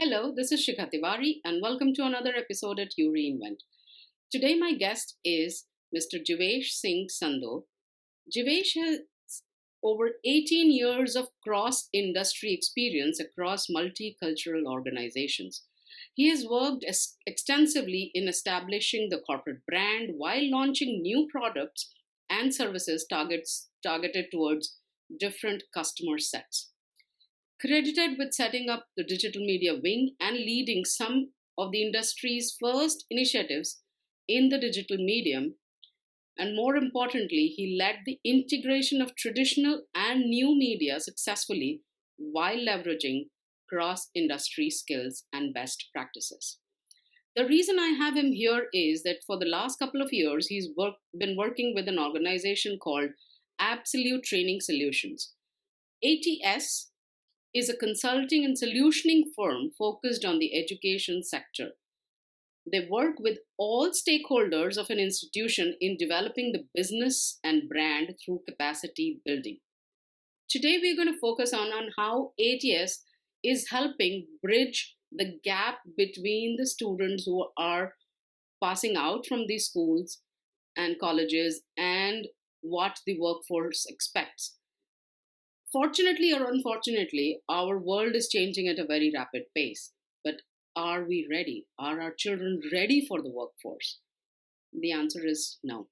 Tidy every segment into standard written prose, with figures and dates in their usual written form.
Hello, this is Shikha Tiwari, and welcome to another episode at You Reinvent. Today, my guest is Mr. Jivesh Singh Sandhu. Jivesh has over 18 years of cross industry experience across multicultural organizations. He has worked extensively in establishing the corporate brand while launching new products and services targeted towards different customer sets. Credited with setting up the digital media wing and leading some of the industry's first initiatives in the digital medium, and more importantly, he led the integration of traditional and new media successfully while leveraging cross industry skills and best practices. The reason I have him here is that for the last couple of years, been working with an organization called Absolute Training Solutions. ATS is a consulting and solutioning firm focused on the education sector. They work with all stakeholders of an institution in developing the business and brand through capacity building. Today, we're going to focus on how ATS is helping bridge the gap between the students who are passing out from these schools and colleges and what the workforce expects. Fortunately or unfortunately, our world is changing at a very rapid pace. But are we ready? Are our children ready for the workforce? The answer is no.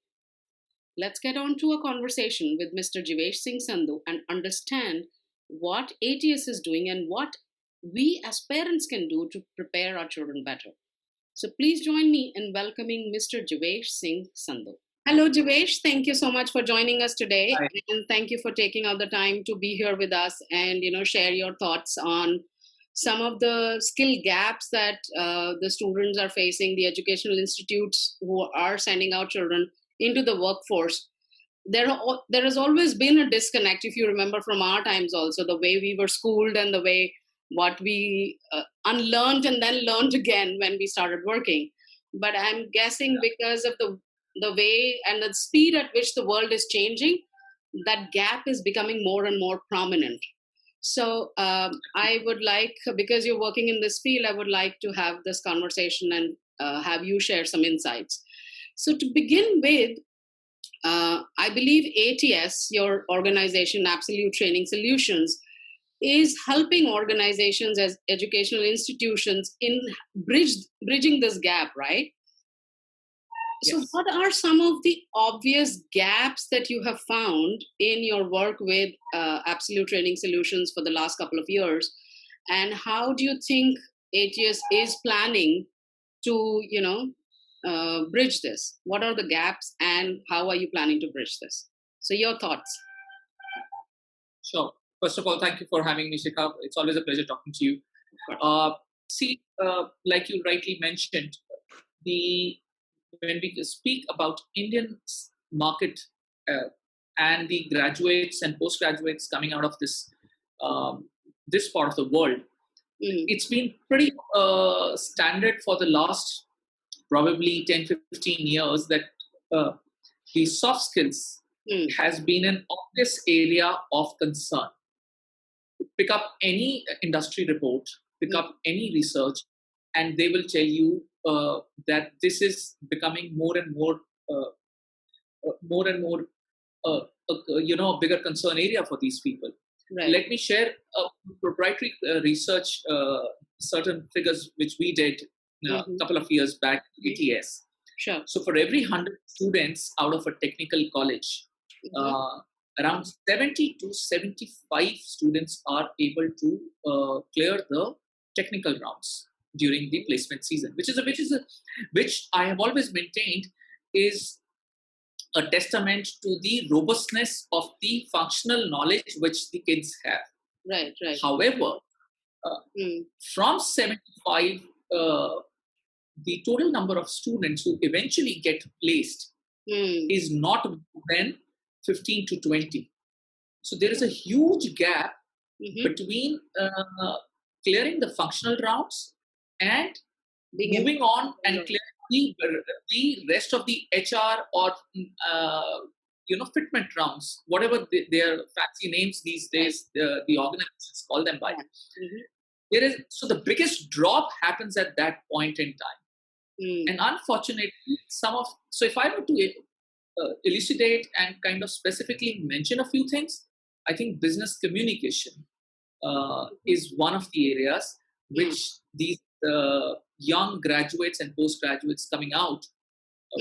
Let's get on to a conversation with Mr. Jivesh Singh Sandhu and understand what ATS is doing and what we as parents can do to prepare our children better. So please join me in welcoming Mr. Jivesh Singh Sandhu. Hello, Jivesh. Thank you so much for joining us today. Hi. And thank you for taking out the time to be here with us and, share your thoughts on some of the skill gaps that the students are facing, the educational institutes who are sending out children into the workforce. There has always been a disconnect, if you remember from our times also, the way we were schooled and the way what we unlearned and then learned again when we started working. But I'm guessing because of the way and the speed at which the world is changing, that gap is becoming more and more prominent. So I would like, because you're working in this field, I would like to have this conversation and have you share some insights. So to begin with, I believe ATS, your organization, Absolute Training Solutions, is helping organizations as educational institutions in bridging this gap, right? So, Yes. what are some of the obvious gaps that you have found in your work with Absolute Training Solutions for the last couple of years? And how do you think ATS is planning to, bridge this? What are the gaps and how are you planning to bridge this? So, your thoughts. Sure. First of all, thank you for having me, Shikha. It's always a pleasure talking to you. Like you rightly mentioned, when we speak about Indian market and the graduates and postgraduates coming out of this part of the world, it's been pretty standard for the last probably 10, 15 years that the soft skills has been an obvious area of concern. Pick up any industry report, pick up any research, and they will tell you that this is becoming more and more a bigger concern area for these people. Right. Let me share proprietary research, certain figures which we did a couple of years back, ATS. Sure. So for every 100 students out of a technical college, around 70 to 75 students are able to clear the technical rounds during the placement season, which I have always maintained is a testament to the robustness of the functional knowledge which the kids have. Right. However, from 75, the total number of students who eventually get placed is not more than 15 to 20. So there is a huge gap between clearing the functional rounds and moving on and clearing the rest of the HR or fitment rounds, whatever their fancy names these days the organizations call them by. So the biggest drop happens at that point in time. Mm. And unfortunately, so if I were to elucidate and kind of specifically mention a few things, I think business communication is one of the areas which these young graduates and postgraduates coming out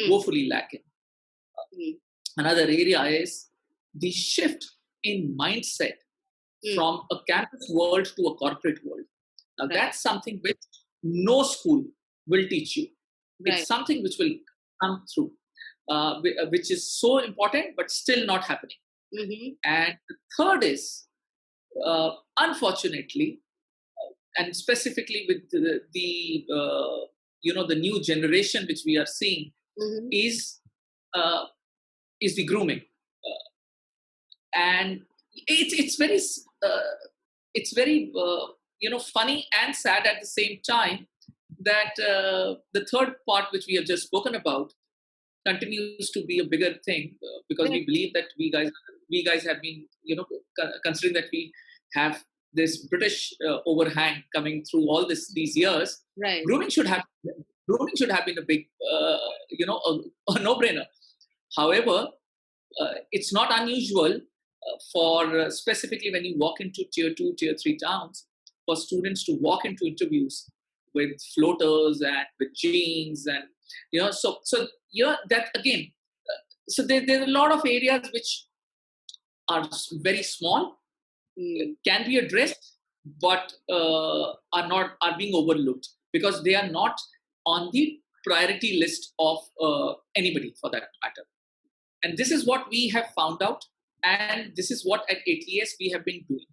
woefully lack in. Another area is the shift in mindset from a campus world to a corporate world. Now, that's something which no school will teach you. It's something which will come through, which is so important, but still not happening. And the third is, unfortunately, and specifically with the new generation which we are seeing, is the grooming, and it's very funny and sad at the same time that the third part which we have just spoken about continues to be a bigger thing, because we believe that we guys have been considering that we have this British overhang coming through all these years. Grooming should have been a big a no-brainer. However, it's not unusual for specifically when you walk into tier 2, tier 3 towns, for students to walk into interviews with floaters and with jeans, and that again. So there are a lot of areas which are very small, can be addressed, but are being overlooked because they are not on the priority list of anybody for that matter. And this is what we have found out, and this is what at ATS we have been doing.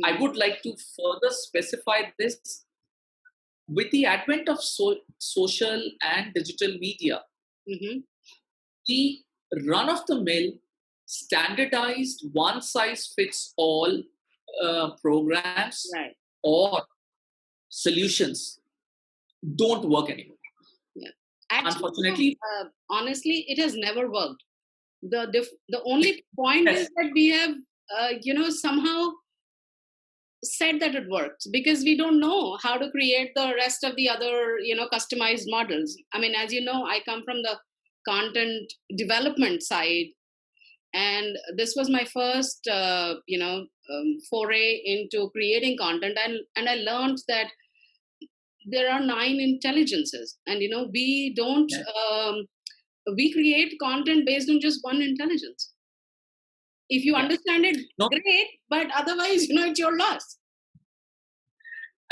I would like to further specify this. With the advent of social and digital media, the run-of-the-mill, standardized, one-size-fits-all programs or solutions don't work anymore. Actually, unfortunately, honestly, it has never worked. The only point is that we have somehow said that it works because we don't know how to create the rest of the other customized models. I mean, as you know, I come from the content development side, and this was my first foray into creating content, and I learned that there are 9 intelligences, and we don't we create content based on just one intelligence. If you understand it, great, but otherwise, it's your loss.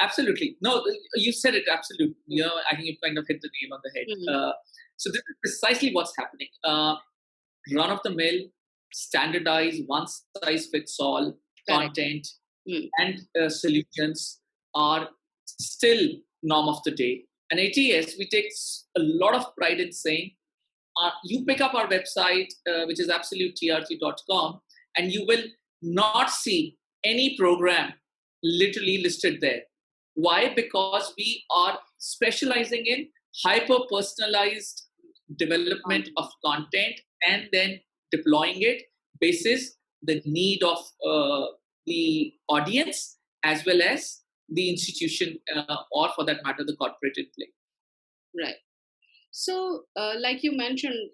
Absolutely. No, you said it absolutely. I think you kind of hit the nail on the head. So this is precisely what's happening. Run-of-the-mill, standardized, one-size-fits-all content and solutions are still norm of the day. And ATS, we take a lot of pride in saying, you pick up our website, which is absolutetrt.com, and you will not see any program literally listed there. Why? Because we are specializing in hyper-personalized development of content and then deploying it basis the need of the audience as well as the institution or for that matter, the corporate in play. Right. So, like you mentioned,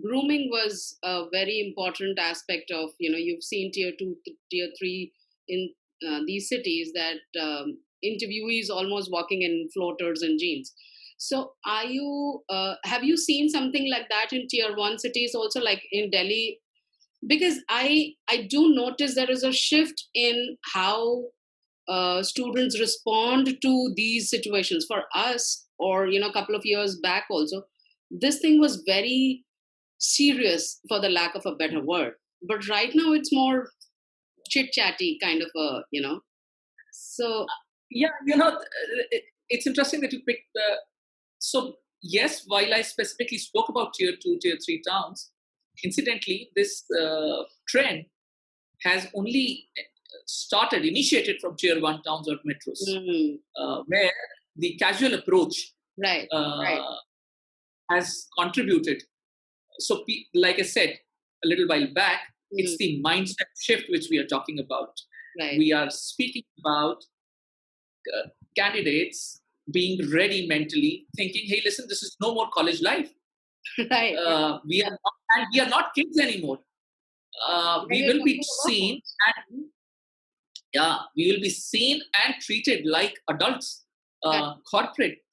grooming was a very important aspect of, you've seen tier 2, tier 3 in these cities that interviewees almost walking in floaters and jeans. So have you seen something like that in tier 1 cities also, like in Delhi? Because I do notice there is a shift in how students respond to these situations. For us, or a couple of years back also, this thing was very serious, for the lack of a better word. But right now it's more chit-chatty kind of a, so it's interesting that you picked so yes, while I specifically spoke about tier 2, tier 3 towns, incidentally this trend has only initiated from tier 1 towns or metros, where the casual approach has contributed. So, like I said a little while back, it's the mindset shift which we are talking about. Right. We are speaking about candidates being ready mentally, thinking, "Hey, listen, this is no more college life. Right. We are not kids anymore. Now We you're will be jumping the seen workforce. and yeah, we will be seen and treated like adults, Correct. corporate,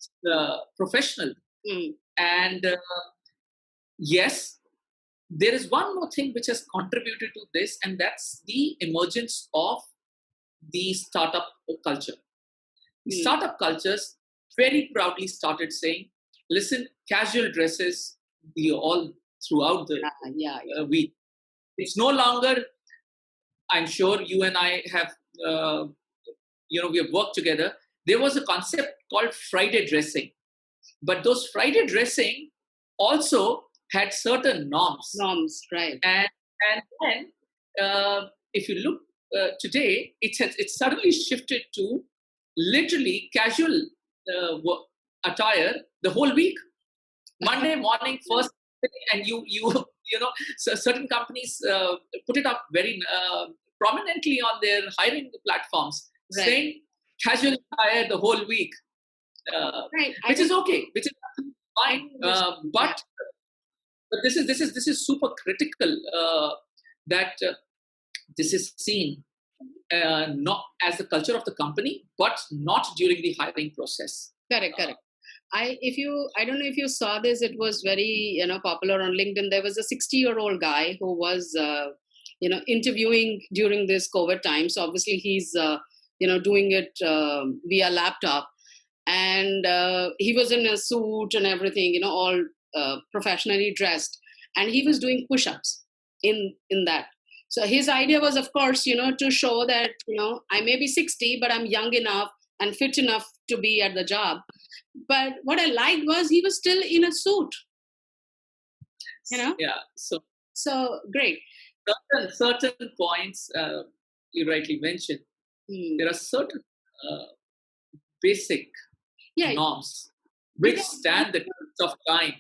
professional, Mm. and yes, there is one more thing which has contributed to this, and that's the emergence of the startup culture. The Mm. startup cultures very proudly started saying, listen, casual dresses all throughout the Yeah. week. It's no longer, I'm sure you and I have, uh, we have worked together. There was a concept called Friday dressing. But those Friday dressing also had certain norms. Norms, right. And then, if you look today, it's suddenly shifted to literally casual attire the whole week. Monday morning, first thing, and so certain companies put it up very prominently on their hiring platforms, Right. saying casual attire the whole week, Right. which is okay, which is fine. But this is super critical that this is seen not as the culture of the company, but not during the hiring process. Correct. I don't know if you saw this. It was very popular on LinkedIn. There was a 60-year-old guy who was interviewing during this COVID time. So obviously he's doing it via laptop, and he was in a suit and everything, all professionally dressed, and he was doing push-ups in that. So his idea was, of course, to show that I may be 60, but I'm young enough and fit enough to be at the job. But what I liked was he was still in a suit, Yeah. So great. Certain points you rightly mentioned. There are certain basic norms which stand the test of time.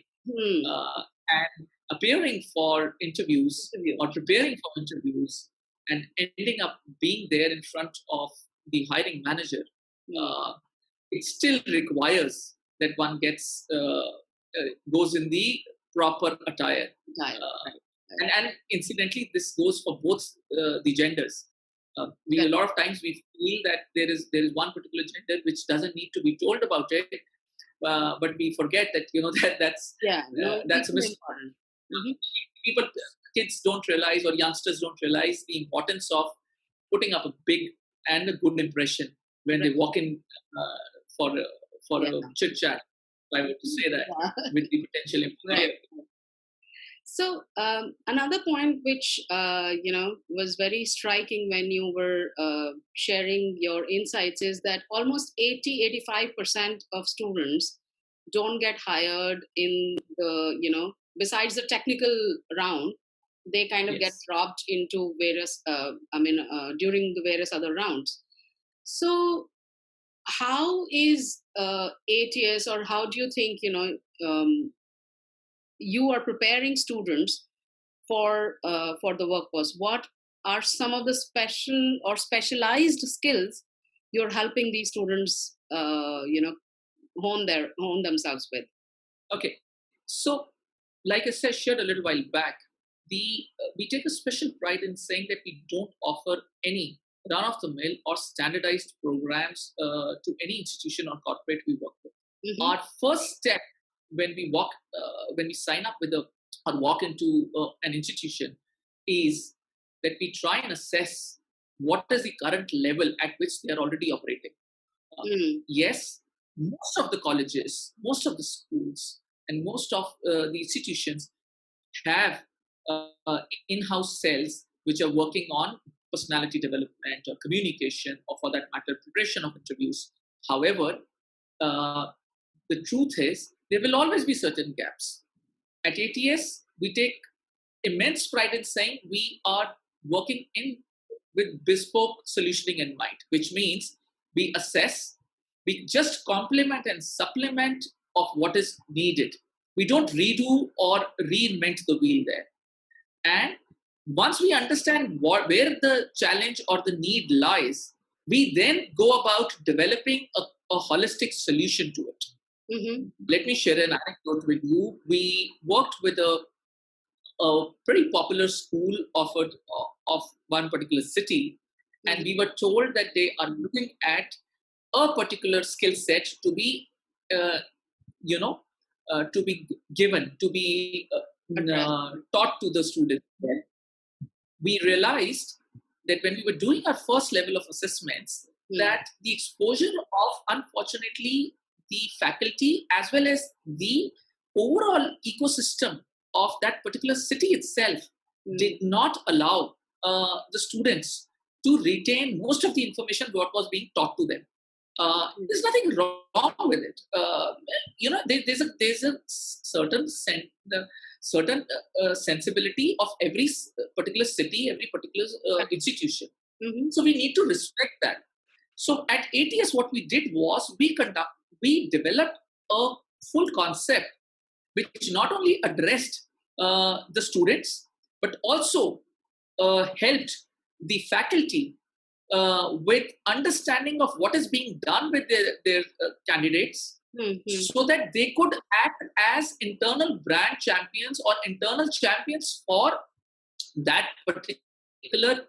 And appearing for interviews or preparing for interviews and ending up being there in front of the hiring manager, it still requires that one goes in the proper attire. And incidentally, this goes for both the genders. A lot of times we feel that there is one particular gender which doesn't need to be told about it, but we forget that that's a important. Kids don't realize, or youngsters don't realize the importance of putting up a big and a good impression when they walk in for a chit chat, if I were to say that, with the potential employer. So another point which was very striking when you were sharing your insights is that almost 80-85% of students don't get hired in the besides the technical round. They kind of get dropped into various during the various other rounds. So how is ATS, or how do you think you are preparing students for the workforce? What are some of the special or specialized skills you're helping these students hone themselves with? Okay, so like I said, shared a little while back, we take a special pride in saying that we don't offer any run-of-the-mill or standardized programs to any institution or corporate we work with. Our first step when we sign up with or walk into an institution is that we try and assess what is the current level at which they are already operating. Yes, most of the colleges, most of the schools, and most of the institutions have in-house cells which are working on personality development or communication, or for that matter, preparation of interviews. However, the truth is there will always be certain gaps. At ATS, we take immense pride in saying we are working with bespoke solutioning in mind, which means we assess, we just complement and supplement of what is needed. We don't redo or reinvent the wheel there. And once we understand where the challenge or the need lies, we then go about developing a holistic solution to it. Let me share an anecdote with you. We worked with a pretty popular school of one particular city, and we were told that they are looking at a particular skill set to be, uh, to be given, to be taught to the students. We realized that when we were doing our first level of assessments, that the exposure of, unfortunately, the faculty as well as the overall ecosystem of that particular city itself did not allow the students to retain most of the information what was being taught to them. There's nothing wrong with it. There's a certain sensibility of every particular city, every particular institution. So we need to respect that. So at ATS, what we did was we developed a full concept which not only addressed the students but also helped the faculty with understanding of what is being done with their candidates, so that they could act as internal brand champions or internal champions for that particular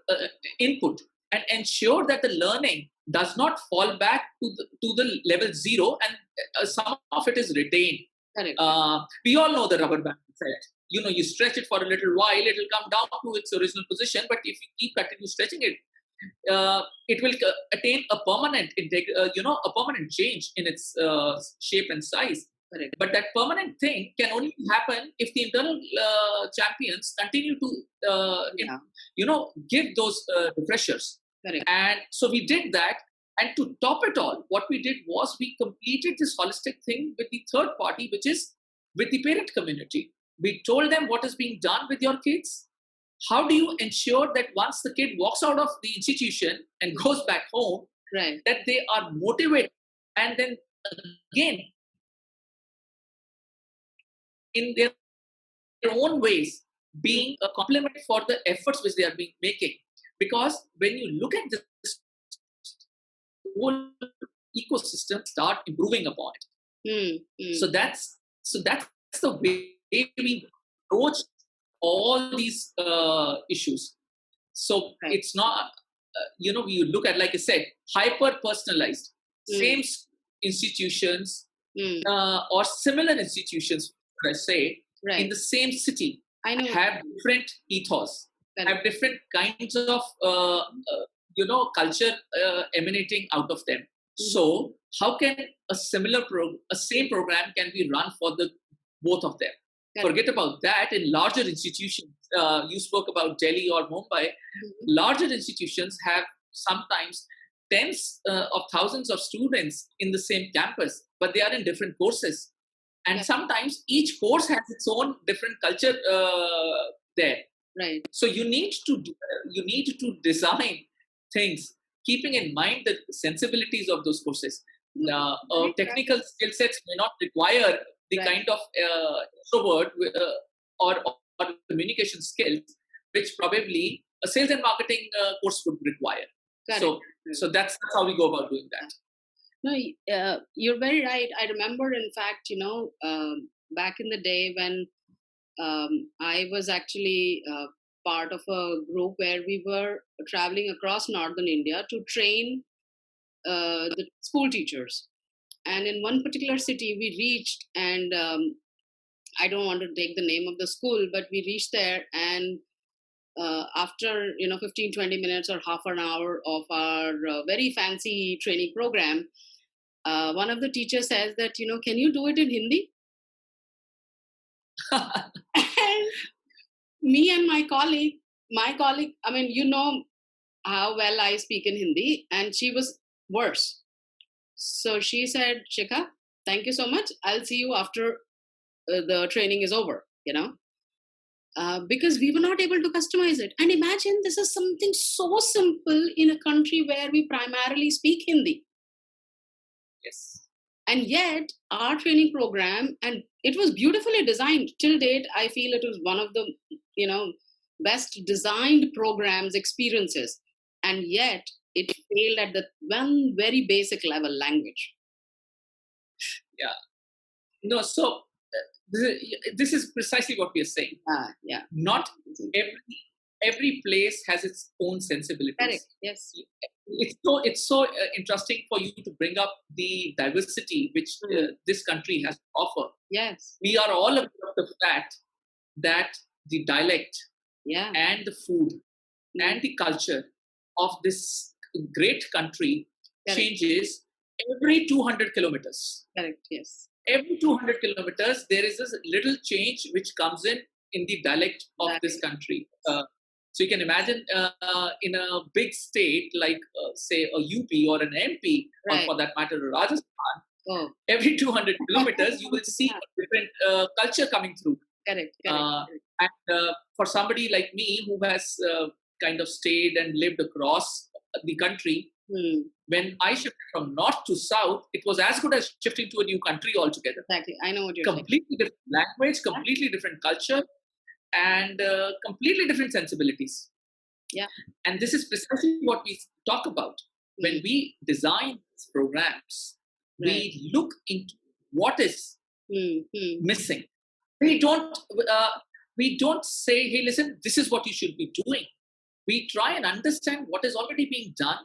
input, and ensure that the learning does not fall back to the level 0, and some of it is retained. We all know the rubber band effect. You stretch it for a little while, it will come down to its original position, but if you continue stretching it, it will attain a permanent, a permanent change in its shape and size. Correct. But that permanent thing can only happen if the internal champions continue to, give those refreshers. Correct. And so we did that. And to top it all, what we did was we completed this holistic thing with the third party, which is with the parent community. We told them what is being done with your kids. How do you ensure that once the kid walks out of the institution and goes back home, right, that they are motivated, and then again, in their own ways, being a compliment for the efforts which they are making? Because when you look at this whole ecosystem, start improving upon it. So that's the way we approach all these issues. So right, it's not, you look at, like I said, hyper personalized. Same institutions or similar institutions, I say, right, in the same city have different ethos, have different kinds of culture emanating out of them. So how can a same program can be run for the both of them? Forget about that. In larger institutions, you spoke about Delhi or Mumbai. Larger institutions have sometimes tens of thousands of students in the same campus, but they are in different courses. And sometimes each course has its own different culture there. Right. So you need to design things keeping in mind the sensibilities of those courses. Technical skill sets may not require the kind of introvert or communication skills which probably a sales and marketing course would require. So that's how we go about doing that. No, you're very right. I remember, in fact, back in the day when I was actually part of a group where we were traveling across northern India to train the school teachers. And in one particular city, we reached, and I don't want to take the name of the school, but we reached there, and after 15-20 minutes or half an hour of our very fancy training program, one of the teachers says that, can you do it in Hindi? And me and my colleague, I mean, how well I speak in Hindi, and she was worse. So she said, Shikha, thank you so much. I'll see you after the training is over, because we were not able to customize it. And imagine, this is something so simple in a country where we primarily speak Hindi. Yes. And yet our training program, and it was beautifully designed till date, I feel it was one of the, best designed programs, experiences, and yet it failed at the one very basic level, language. Yeah. No, so this is precisely what we are saying. Yeah. Not every place has its own sensibilities. Correct. Yes. It's so interesting for you to bring up the diversity which this country has to offer. Yes. We are all aware of the fact that the dialect and the food and the culture of this great country changes every 200 kilometers. Correct. Yes. Every 200 kilometers, there is this little change which comes in the dialect of this country. So you can imagine in a big state like, say, a UP or an MP, or for that matter, Rajasthan, every 200 kilometers, you will see a different culture coming through. Correct. And for somebody like me who has kind of stayed and lived across the country, when I shifted from north to south, it was as good as shifting to a new country altogether. Exactly. I know what you're completely different language, completely different culture, and completely different sensibilities. Yeah. And this is precisely what we talk about. When we design these programs, we look into what is missing. We don't say, hey, listen, this is what you should be doing. We try and understand what is already being done,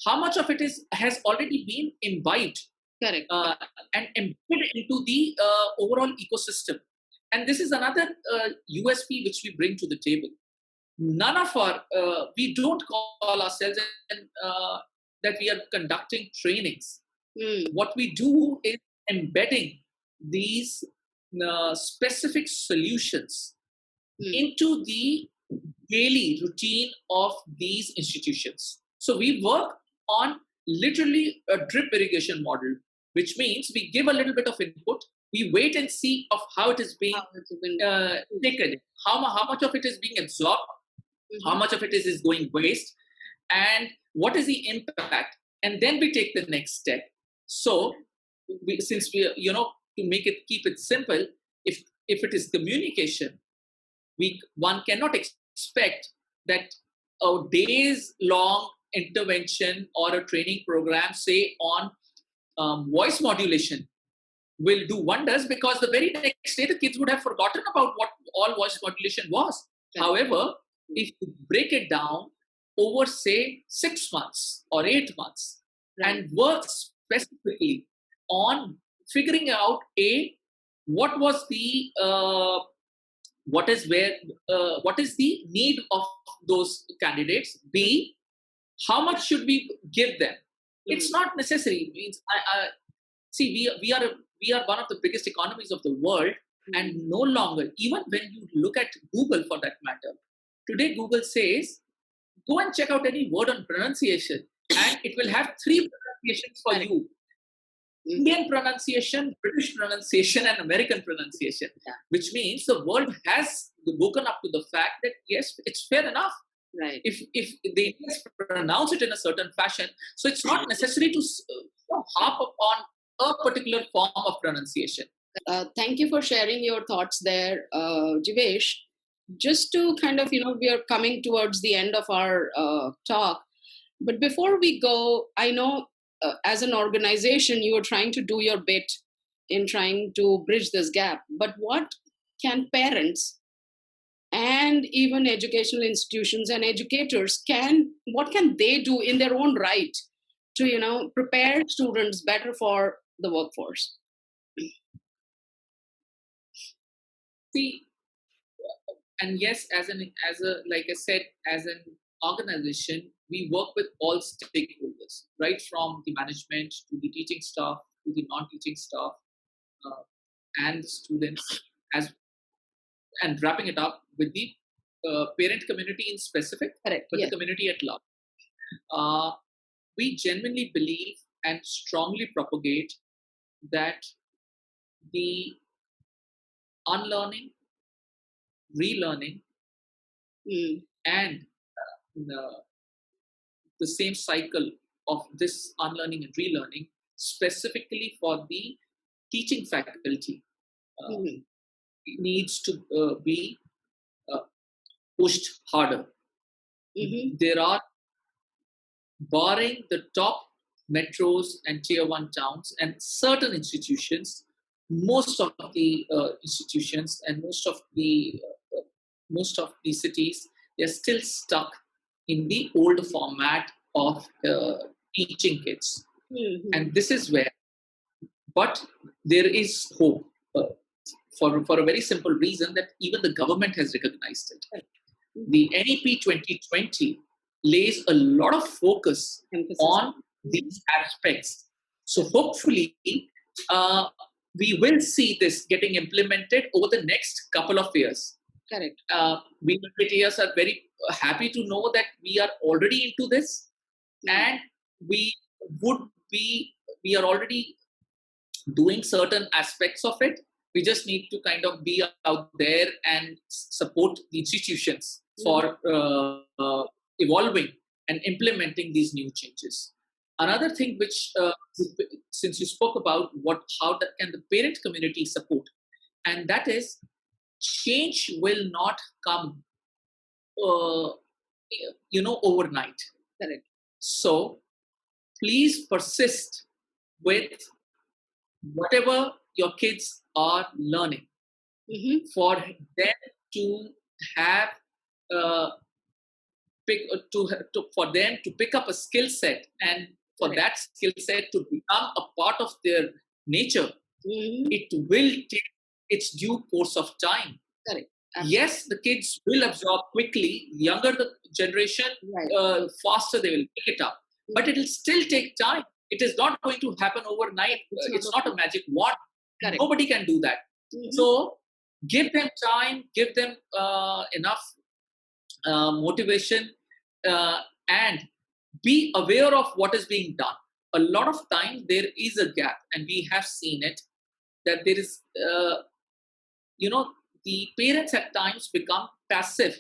how much of it has already been imbibed and embedded into the overall ecosystem. And this is another USP which we bring to the table. None of we don't call ourselves that we are conducting trainings. What we do is embedding these specific solutions into the daily routine of these institutions. So we work on literally a drip irrigation model, which means we give a little bit of input, we wait and see of how it is being taken, how much of it is being absorbed, how much of it is going waste, and what is the impact, and then we take the next step. So since we, to keep it simple, if it is communication, one cannot expect that a days long intervention or a training program, say on voice modulation, will do wonders, because the very next day the kids would have forgotten about what all voice modulation was. However, if you break it down over, say, 6 months or 8 months, and work specifically on figuring out what was the what is the need of those candidates, B, how much should we give them. It's not necessary. It means see, we are one of the biggest economies of the world, and no longer, even when you look at Google for that matter, today Google says, go and check out any word on pronunciation, and it will have 3 pronunciations for you. Indian pronunciation, British pronunciation, and American pronunciation, which means the world has woken up to the fact that yes, it's fair enough. Right. If they pronounce it in a certain fashion, so it's not necessary to harp upon a particular form of pronunciation. Thank you for sharing your thoughts there, Jivesh. Just to kind of, we are coming towards the end of our talk. But before we go, I know as an organization, you are trying to do your bit in trying to bridge this gap. But what can parents and even educational institutions and educators what can they do in their own right to, prepare students better for the workforce? See, and yes, like I said, as an organization, we work with all stakeholders, right from the management to the teaching staff to the non-teaching staff and the students, and wrapping it up with the parent community in specific, but the community at large. We genuinely believe and strongly propagate that the unlearning, relearning, and the same cycle of this unlearning and relearning, specifically for the teaching faculty, needs to be pushed harder. There are, barring the top metros and tier 1 towns and certain institutions, most of the institutions and most of the cities, they're still stuck in the old format of teaching kids. And this is where, but there is hope, for a very simple reason that even the government has recognized it. The NEP 2020 lays a lot of focus on these aspects. So hopefully, we will see this getting implemented over the next couple of years. Correct. We British are very happy to know that we are already into this, and we are already doing certain aspects of it. We just need to kind of be out there and support the institutions for evolving and implementing these new changes. Another thing which, since you spoke about how that can the parent community support, and that is, change will not come, overnight. Correct. So please persist with whatever your kids are learning, for them to have for them to pick up a skill set, and for Correct. that skill set to become a part of their nature. It will take its due course of time. Correct. Yes, the kids will absorb quickly. Younger the generation, faster they will pick it up. But it will still take time. It is not going to happen overnight. It's not a magic wand. Correct. Nobody can do that. So give them time, give them enough motivation, and be aware of what is being done. A lot of times there is a gap, and we have seen it, that there is, the parents at times become passive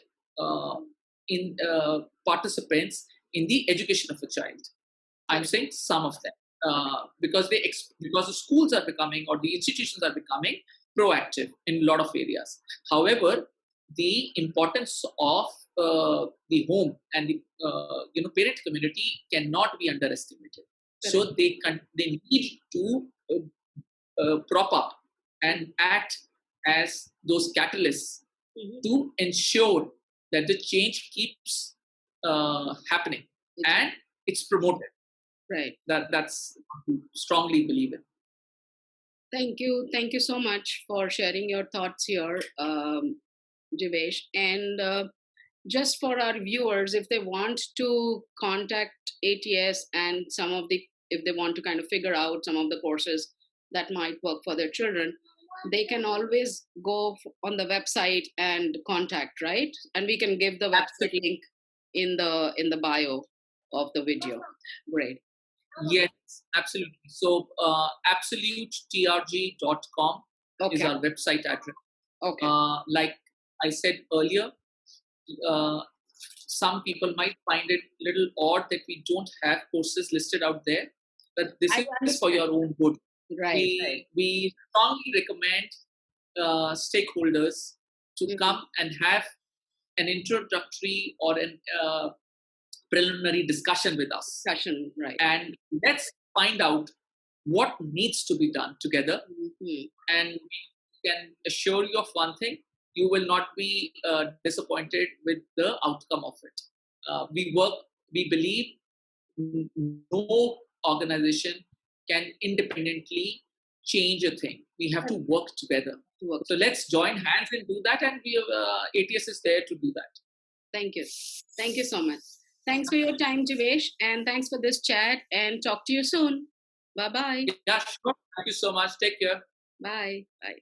in participants in the education of a child. I'm saying some of them, because because the schools are becoming, or the institutions are becoming proactive in a lot of areas. However, the importance of the home and the parent community cannot be underestimated. So they need to prop up and act as those catalysts to ensure that the change keeps happening and it's promoted. Right. That's what I strongly believe in. Thank you so much for sharing your thoughts here, Jivesh. And just for our viewers, if they want to contact ATS and if they want to kind of figure out some of the courses that might work for their children, they can always go on the website and contact, right? And we can give the website link in the bio of the video. Great. Yes, absolutely. So absolutetrg.com is our website address. Okay. Like I said earlier, some people might find it a little odd that we don't have courses listed out there, but this is for your own good. Right. We strongly recommend stakeholders to come and have an introductory or an preliminary discussion with us. Right. And let's find out what needs to be done together. And we can assure you of one thing: you will not be disappointed with the outcome of it. We believe no organization can independently change a thing. We have to work together. So let's join hands and do that, and ATS is there to do that. Thank you. Thank you so much. Thanks for your time, Jivesh, and thanks for this chat, and talk to you soon. Bye-bye. Yeah, sure. Thank you so much. Take care. Bye. Bye.